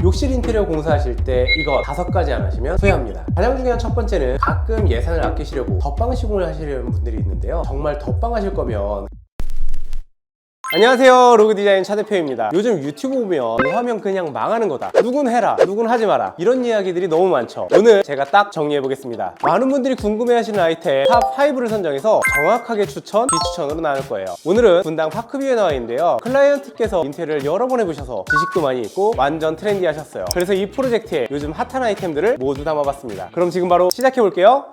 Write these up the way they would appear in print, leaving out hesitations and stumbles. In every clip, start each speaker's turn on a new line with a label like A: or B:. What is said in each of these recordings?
A: 욕실 인테리어 공사하실 때 이거 5가지 안 하시면 후회합니다. 가장 중요한 첫 번째는 가끔 예산을 아끼시려고 덧방 시공을 하시려는 분들이 있는데요, 정말 덧방 하실 거면 안녕하세요, 로그디자인 차 대표입니다. 요즘 유튜브 보면 뭐 하면 그냥 망하는 거다, 누군 해라, 누군 하지 마라, 이런 이야기들이 너무 많죠. 오늘 제가 딱 정리해 보겠습니다. 많은 분들이 궁금해 하시는 아이템 탑 5를 선정해서 정확하게 추천, 비추천으로 나눌 거예요. 오늘은 분당 파크뷰에 나와 있는데요, 클라이언트께서 인테리어를 여러 번 해보셔서 지식도 많이 있고 완전 트렌디 하셨어요. 그래서 이 프로젝트에 요즘 핫한 아이템들을 모두 담아봤습니다. 그럼 지금 바로 시작해 볼게요.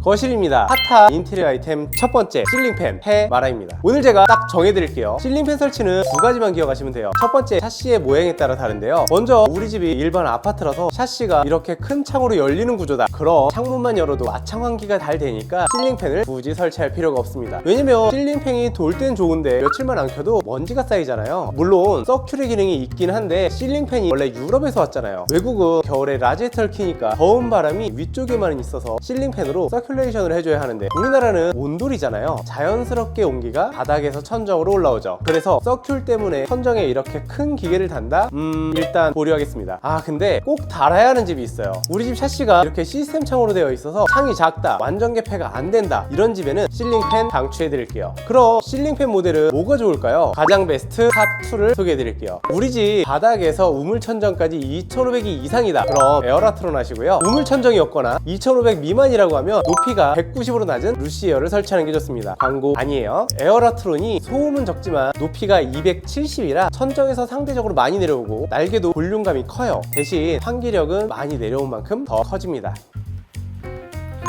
A: 거실입니다. 핫한 인테리어 아이템 첫 번째, 실링팬 헤마라입니다. 오늘 제가 딱 정해드릴게요. 실링팬 설치는 2가지만 기억하시면 돼요. 첫 번째, 샤시의 모양에 따라 다른데요, 먼저 우리 집이 일반 아파트라서 샤시가 이렇게 큰 창으로 열리는 구조다. 그럼 창문만 열어도 아창 환기가 잘 되니까 실링팬을 굳이 설치할 필요가 없습니다. 왜냐면 실링팬이 돌 땐 좋은데 며칠만 안 켜도 먼지가 쌓이잖아요. 물론 서큘의 기능이 있긴 한데 실링팬이 원래 유럽에서 왔잖아요. 외국은 겨울에 라지에이터를 키니까 더운 바람이 위쪽에만 있어서 실링팬으로 서큘레이션을 해줘야 하는데, 우리나라는 온돌이잖아요. 자연스럽게 온기가 바닥에서 천정으로 올라오죠. 그래서 서큘 때문에 천정에 이렇게 큰 기계를 단다? 일단 보류하겠습니다. 근데 꼭 달아야 하는 집이 있어요. 우리 집 샤시가 이렇게 시스템 창으로 되어 있어서 창이 작다, 완전 개폐가 안 된다, 이런 집에는 실링팬 강추해 드릴게요. 그럼 실링팬 모델은 뭐가 좋을까요? 가장 베스트 탑2를 소개해 드릴게요. 우리 집 바닥에서 우물 천정까지 2500이 이상이다, 그럼 에어라트론 하시고요. 우물 천정이 없거나 2500 미만이라고 하면 높이가 190으로 낮은 루시에어를 설치하는 게 좋습니다. 광고 아니에요. 에어라트론이 소음은 적지만 높이가 270이라 천정에서 상대적으로 많이 내려오고 날개도 볼륨감이 커요. 대신 환기력은 많이 내려온 만큼 더 커집니다.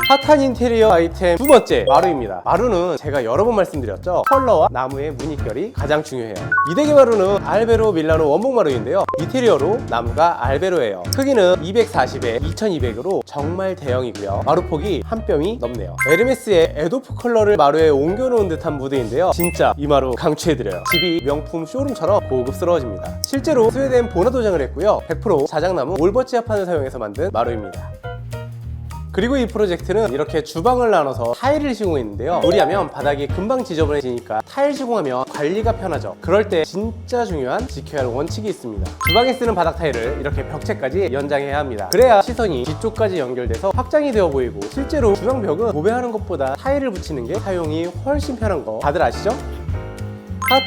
A: 핫한 인테리어 아이템 두 번째, 마루입니다. 마루는 제가 여러 번 말씀드렸죠, 컬러와 나무의 무늬결이 가장 중요해요. 이대기 마루는 알베로 밀라노 원목 마루인데요, 이태리어로 나무가 알베로예요. 크기는 240에 2200으로 정말 대형이고요, 마루폭이 한 뼘이 넘네요. 에르메스의 에도프 컬러를 마루에 옮겨놓은 듯한 무드인데요, 진짜 이 마루 강추해드려요. 집이 명품 쇼룸처럼 고급스러워집니다. 실제로 스웨덴 본화 도장을 했고요, 100% 자작나무 올버치 합판을 사용해서 만든 마루입니다. 그리고 이 프로젝트는 이렇게 주방을 나눠서 타일을 시공했는데요, 무리하면 바닥이 금방 지저분해지니까 타일 시공하면 관리가 편하죠. 그럴 때 진짜 중요한 지켜야 할 원칙이 있습니다. 주방에 쓰는 바닥 타일을 이렇게 벽체까지 연장해야 합니다. 그래야 시선이 뒤쪽까지 연결돼서 확장이 되어 보이고, 실제로 주방 벽은 도배하는 것보다 타일을 붙이는 게 사용이 훨씬 편한 거 다들 아시죠?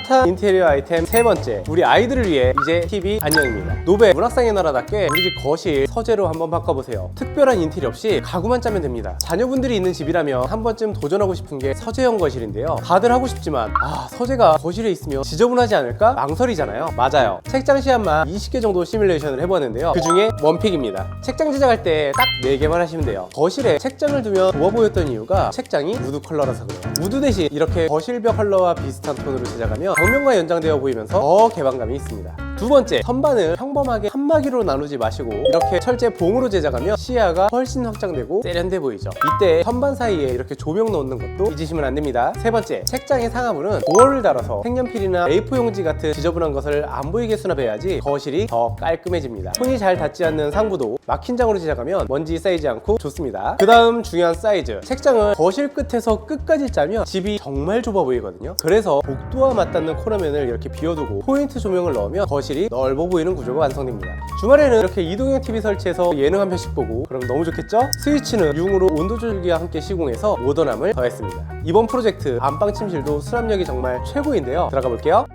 A: 핫한 인테리어 아이템 세 번째, 우리 아이들을 위해 이제 TV 안녕입니다. 노베 문학상의 나라답게 우리 집 거실 서재로 한번 바꿔보세요. 특별한 인테리어 없이 가구만 짜면 됩니다. 자녀분들이 있는 집이라면 한 번쯤 도전하고 싶은 게 서재형 거실인데요, 다들 하고 싶지만 서재가 거실에 있으면 지저분하지 않을까 망설이잖아요. 맞아요. 책장 시안만 20개 정도 시뮬레이션을 해보았는데요, 그 중에 원픽입니다. 책장 제작할 때 딱 4개만 하시면 돼요. 거실에 책장을 두면 좋아 보였던 이유가 책장이 무드 컬러라서 그래요. 무드 대신 이렇게 거실벽 컬러와 비슷한 톤으로 제작하면 벽면과 연장되어 보이면서 더 개방감이 있습니다. 두 번째, 선반을 평범하게 칸막이로 나누지 마시고 이렇게 철제 봉으로 제작하면 시야가 훨씬 확장되고 세련돼 보이죠. 이때 선반 사이에 이렇게 조명 넣는 것도 잊으시면 안 됩니다. 세 번째, 책장의 상하부는 도어를 달아서 색연필이나 A4 용지 같은 지저분한 것을 안 보이게 수납해야지 거실이 더 깔끔해집니다. 손이 잘 닿지 않는 상부도 막힌 장으로 제작하면 먼지 쌓이지 않고 좋습니다. 그 다음 중요한 사이즈, 책장을 거실 끝에서 끝까지 짜면 집이 정말 좁아 보이거든요. 그래서 복도와 맞닿는 코너면을 이렇게 비워두고 포인트 조명을 넣으면 거실이 넓어 보이는 구조가 완성됩니다. 주말에는 이렇게 이동형 TV 설치해서 예능 한 편씩 보고 그럼 너무 좋겠죠? 스위치는 융으로 온도 조절기와 함께 시공해서 모던함을 더했습니다. 이번 프로젝트 안방 침실도 수납력이 정말 최고인데요, 들어가 볼게요.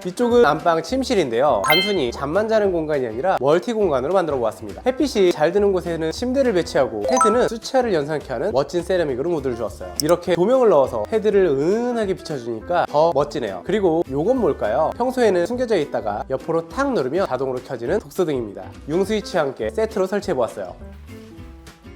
A: 이쪽은 안방 침실인데요, 단순히 잠만 자는 공간이 아니라 멀티 공간으로 만들어 보았습니다. 햇빛이 잘 드는 곳에는 침대를 배치하고 헤드는 수채화를 연상케 하는 멋진 세라믹으로 무드를 주었어요. 이렇게 조명을 넣어서 헤드를 은은하게 비춰주니까 더 멋지네요. 그리고 요건 뭘까요? 평소에는 숨겨져 있다가 옆으로 탁 누르면 자동으로 켜지는 독서등입니다. 융 스위치와 함께 세트로 설치해 보았어요.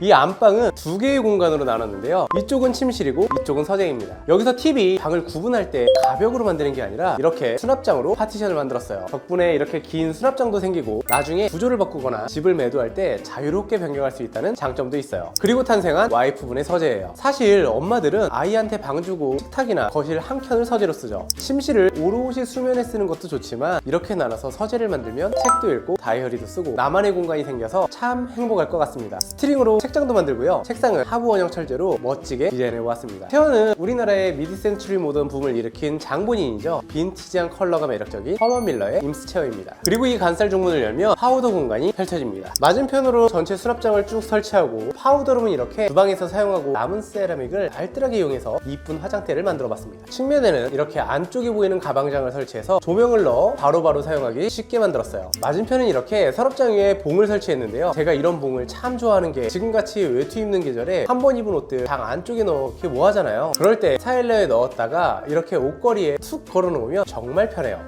A: 이 안방은 두 개의 공간으로 나눴는데요. 이쪽은 침실이고 이쪽은 서재입니다. 여기서 팁이 방을 구분할 때 가벽으로 만드는 게 아니라 이렇게 수납장으로 파티션을 만들었어요. 덕분에 이렇게 긴 수납장도 생기고 나중에 구조를 바꾸거나 집을 매도할 때 자유롭게 변경할 수 있다는 장점도 있어요. 그리고 탄생한 와이프분의 서재예요. 사실 엄마들은 아이한테 방 주고 식탁이나 거실 한 켠을 서재로 쓰죠. 침실을 오롯이 수면에 쓰는 것도 좋지만 이렇게 나눠서 서재를 만들면 책도 읽고 다이어리도 쓰고 나만의 공간이 생겨서 참 행복할 것 같습니다. 스트링으로 책장도 만들고요. 책상은 하부 원형 철제로 멋지게 디자인해 보았습니다. 태어는 우리나라의 미드 센추리 모던 붐을 일으킨 장본인이죠. 빈티지한 컬러가 매력적인 허먼 밀러의 임스 체어입니다. 그리고 이 간살 중문을 열면 파우더 공간이 펼쳐집니다. 맞은편으로 전체 수납장을 쭉 설치하고 파우더룸은 이렇게 주방에서 사용하고 남은 세라믹을 알뜰하게 이용해서 이쁜 화장대를 만들어 봤습니다. 측면에는 이렇게 안쪽에 보이는 가방장을 설치해서 조명을 넣어 바로바로 사용하기 쉽게 만들었어요. 맞은편은 이렇게 서랍장 위에 봉을 설치했는데요. 제가 이런 봉을 참 좋아하는 게 지금같이 외투 입는 계절에 한 번 입은 옷들 방 안쪽에 넣기 뭐 하잖아요. 그럴 때 스타일러에 넣었다가 이렇게 옷걸이에 툭 걸어 놓으면 정말 편해요.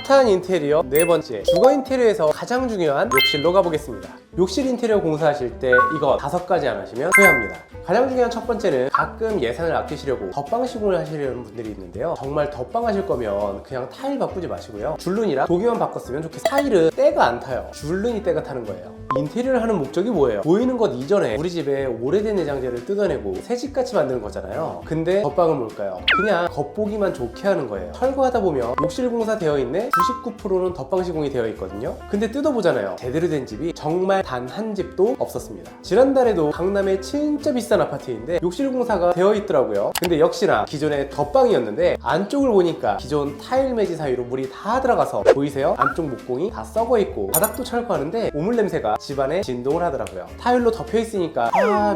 A: 핫한 인테리어 네 번째, 주거 인테리어에서 가장 중요한 욕실로 가보겠습니다. 욕실 인테리어 공사하실 때 이거 5가지 안 하시면 후회합니다. 가장 중요한 첫 번째는 가끔 예산을 아끼시려고 덧방 시공을 하시려는 분들이 있는데요. 정말 덧방 하실 거면 그냥 타일 바꾸지 마시고요. 줄눈이랑 도기만 바꿨으면 좋겠어요. 타일은 때가 안 타요. 줄눈이 때가 타는 거예요. 인테리어를 하는 목적이 뭐예요? 보이는 것 이전에 우리 집에 오래된 내장재를 뜯어내고 새집같이 만드는 거잖아요. 근데 덧방은 뭘까요? 그냥 겉보기만 좋게 하는 거예요. 철거하다 보면 욕실 공사 되어 있네? 99%는 덧방 시공이 되어 있거든요. 근데 뜯어보잖아요. 제대로 된 집이 정말 단 한 집도 없었습니다. 지난달에도 강남의 진짜 비싼 아파트인데 욕실 공사가 되어 있더라고요. 근데 역시나 기존에 덧방이었는데 안쪽을 보니까 기존 타일 매지 사이로 물이 다 들어가서 보이세요? 안쪽 목공이 다 썩어 있고 바닥도 철거하는데 오물 냄새가 집안에 진동을 하더라고요. 타일로 덮여 있으니까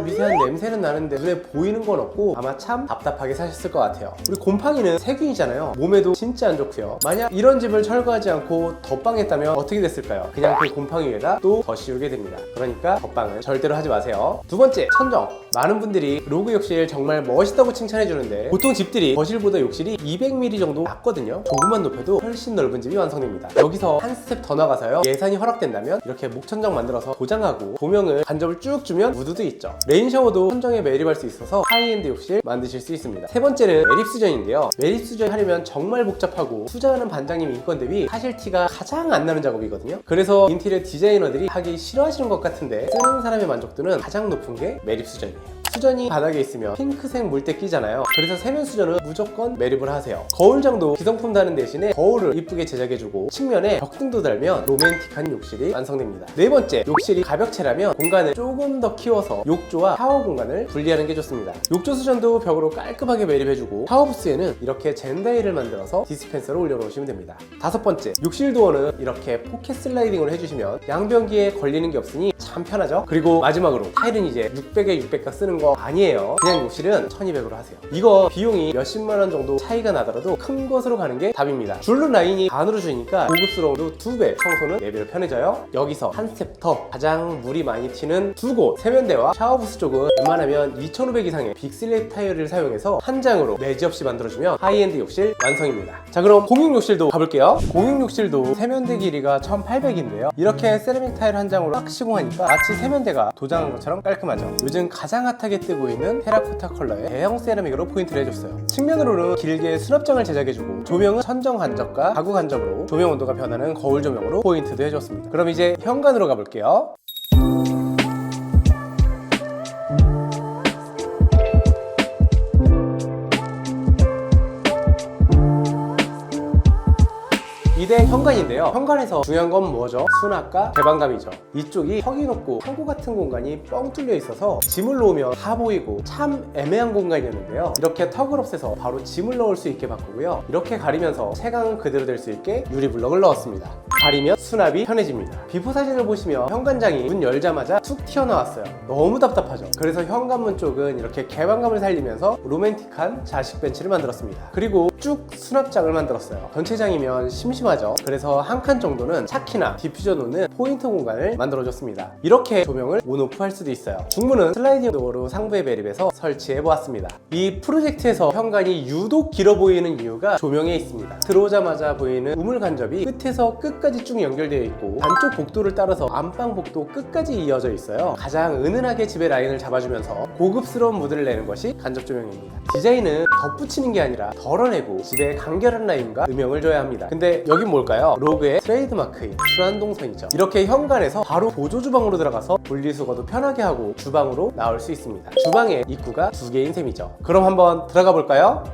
A: 미세한 냄새는 나는데 눈에 보이는 건 없고 아마 참 답답하게 사셨을 것 같아요. 우리 곰팡이는 세균이잖아요. 몸에도 진짜 안 좋고요. 만약 이런 집을 철거하지 않고 덧방했다면 어떻게 됐을까요? 그냥 그 곰팡이 위에다 또 더 씌우게 됩니다. 그러니까 덧방은 절대로 하지 마세요. 두 번째, 천정. 많은 분들이 로그 욕실 정말 멋있다고 칭찬해 주는데 보통 집들이 거실보다 욕실이 200mm 정도 낮거든요. 조금만 높여도 훨씬 넓은 집이 완성됩니다. 여기서 한 스텝 더 나가서요, 예산이 허락된다면 이렇게 목천정 만들어서 도장하고 조명을 간접을 쭉 주면 무드도 있죠. 레인 샤워도 천정에 매립할 수 있어서 하이엔드 욕실 만드실 수 있습니다. 세 번째는 매립 수전인데요. 매립 수전 하려면 정말 복잡하고 투자하는 반장님 인건 대비 하실 티가 가장 안 나는 작업이거든요. 그래서 인테리어 디자이너들이 하기 싫어하시는 것 같은데 쓰는 사람의 만족도는 가장 높은 게 매립 수전이에요. 수전이 바닥에 있으면 핑크색 물때 끼잖아요. 그래서 세면 수전은 무조건 매립을 하세요. 거울장도 기성품 다는 대신에 거울을 이쁘게 제작해주고 측면에 벽등도 달면 로맨틱한 욕실이 완성됩니다. 네 번째, 욕실이 가벽체라면 공간을 조금 더 키워서 욕조와 샤워 공간을 분리하는 게 좋습니다. 욕조 수전도 벽으로 깔끔하게 매립해주고 샤워부스에는 이렇게 젠다일을 만들어서 디스펜서를 올려놓으시면 됩니다. 다섯 번째, 욕실 도어는 이렇게 포켓 슬라이딩으로 해주시면 양변기에 걸리는 게 없으니 참 편하죠. 그리고 마지막으로 타일은 이제 600에 600각 쓰는 거 아니에요. 그냥 욕실은 1200으로 하세요. 이거 비용이 몇십만원 정도 차이가 나더라도 큰 것으로 가는 게 답입니다. 줄눈 라인이 반으로 주니까 고급스러움도 2배, 청소는 4배로 편해져요. 여기서 한 스텝 더, 가장 물이 많이 튀는 두 곳, 세면대와 샤워부스 쪽은 웬만하면 2500 이상의 빅슬랩 타일을 사용해서 한 장으로 매지 없이 만들어주면 하이엔드 욕실 완성입니다. 자, 그럼 공용욕실도 가볼게요. 공용욕실도 세면대 길이가 1800인데요 이렇게 세라믹 타일 한 장으로 딱 시공하니까 마치 세면대가 도장한 것처럼 깔끔하죠. 요즘 가장 핫하게 뜨고 있는 테라코타 컬러의 대형 세라믹으로 포인트를 해줬어요. 측면으로는 길게 수납장을 제작해주고 조명은 천정 간접과 가구 간접으로 조명 온도가 변하는 거울 조명으로 포인트도 해줬습니다. 그럼 이제 현관으로 가볼게요. 이대 현관인데요. 현관에서 중요한 건 뭐죠? 수납과 개방감이죠. 이쪽이 턱이 높고 창고 같은 공간이 뻥 뚫려 있어서 짐을 놓으면 다 보이고 참 애매한 공간이었는데요. 이렇게 턱을 없애서 바로 짐을 넣을 수 있게 바꾸고요. 이렇게 가리면서 채광은 그대로 될 수 있게 유리블럭을 넣었습니다. 가리면 수납이 편해집니다. 비포 사진을 보시면 현관장이 문 열자마자 툭 튀어나왔어요. 너무 답답하죠. 그래서 현관문 쪽은 이렇게 개방감을 살리면서 로맨틱한 자식 벤치를 만들었습니다. 그리고 쭉 수납장을 만들었어요. 전체장이면 심심하죠. 필요하죠. 그래서 한 칸 정도는 차키나 디퓨저 놓는 포인트 공간을 만들어줬습니다. 이렇게 조명을 온오프 할 수도 있어요. 중문은 슬라이딩 도어로 상부에 매립해서 설치해보았습니다. 이 프로젝트에서 현관이 유독 길어 보이는 이유가 조명에 있습니다. 들어오자마자 보이는 우물 간접이 끝에서 끝까지 쭉 연결되어 있고 반쪽 복도를 따라서 안방 복도 끝까지 이어져 있어요. 가장 은은하게 집의 라인을 잡아주면서 고급스러운 무드를 내는 것이 간접 조명입니다. 디자인은 덧붙이는 게 아니라 덜어내고 집에 간결한 라인과 음영을 줘야 합니다. 근데 여긴 뭘까요? 로그의 트레이드마크인 순환동선이죠. 이렇게 현관에서 바로 보조 주방으로 들어가서 분리수거도 편하게 하고 주방으로 나올 수 있습니다. 주방에 입구가 2개인 셈이죠. 그럼 한번 들어가 볼까요?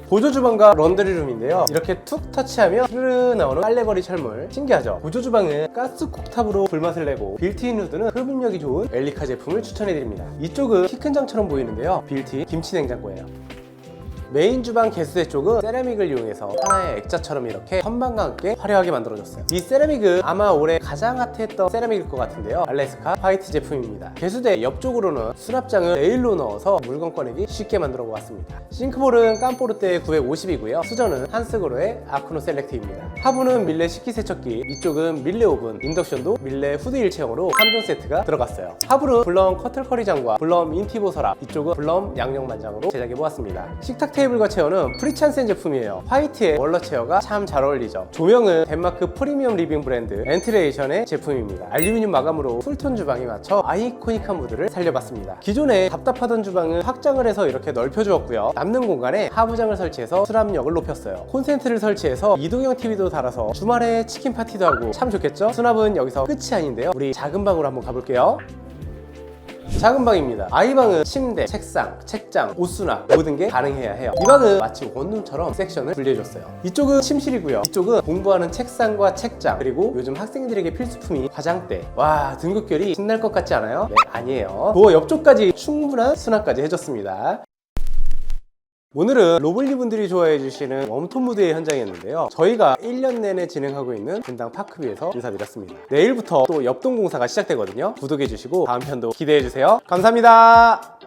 A: 보조주방과 런드리룸인데요. 이렇게 툭 터치하면 스르르 나오는 빨래거리 철물, 신기하죠? 보조주방은 가스 쿡탑으로 불맛을 내고 빌트인 후드는 흡입력이 좋은 엘리카 제품을 추천해드립니다. 이쪽은 키 큰 장처럼 보이는데요. 빌트인 김치 냉장고예요. 메인 주방 개수대 쪽은 세라믹을 이용해서 하나의 액자처럼 이렇게 선반과 함께 화려하게 만들어졌어요. 이 세라믹은 아마 올해 가장 핫했던 세라믹일 것 같은데요. 알래스카 화이트 제품입니다. 개수대 옆쪽으로는 수납장을 레일로 넣어서 물건 꺼내기 쉽게 만들어 보았습니다. 싱크볼은 깜포르테 950이고요. 수전은 한스그로의 아쿠노 셀렉트입니다. 하부는 밀레 식기세척기, 이쪽은 밀레 오븐, 인덕션도 밀레 후드 일체형으로 3종 세트가 들어갔어요. 하부는 블럼 커틀커리장과 블럼 인티보 서랍, 이쪽은 블럼 양념만장으로 제작해 보았습니다. 식탁 테이블과 체어는 프리찬센 제품이에요. 화이트의 월러 체어가 참 잘 어울리죠. 조명은 덴마크 프리미엄 리빙 브랜드 엔트레이션의 제품입니다. 알루미늄 마감으로 쿨톤 주방에 맞춰 아이코닉한 무드를 살려봤습니다. 기존에 답답하던 주방은 확장을 해서 이렇게 넓혀주었고요. 남는 공간에 하부장을 설치해서 수납력을 높였어요. 콘센트를 설치해서 이동형 TV도 달아서 주말에 치킨 파티도 하고 참 좋겠죠? 수납은 여기서 끝이 아닌데요. 우리 작은 방으로 한번 가볼게요. 작은 방입니다. 아이방은 침대, 책상, 책장, 옷수납 모든 게 가능해야 해요. 이 방은 마치 원룸처럼 섹션을 분리해줬어요. 이쪽은 침실이고요. 이쪽은 공부하는 책상과 책장, 그리고 요즘 학생들에게 필수품인 화장대. 와, 등굣결이 신날 것 같지 않아요? 네, 아니에요. 도어 옆쪽까지 충분한 수납까지 해줬습니다. 오늘은 로블리 분들이 좋아해 주시는 웜톤 무드의 현장이었는데요. 저희가 1년 내내 진행하고 있는 분당 파크뷰에서 인사드렸습니다. 내일부터 또 옆동 공사가 시작되거든요. 구독해 주시고 다음 편도 기대해 주세요. 감사합니다.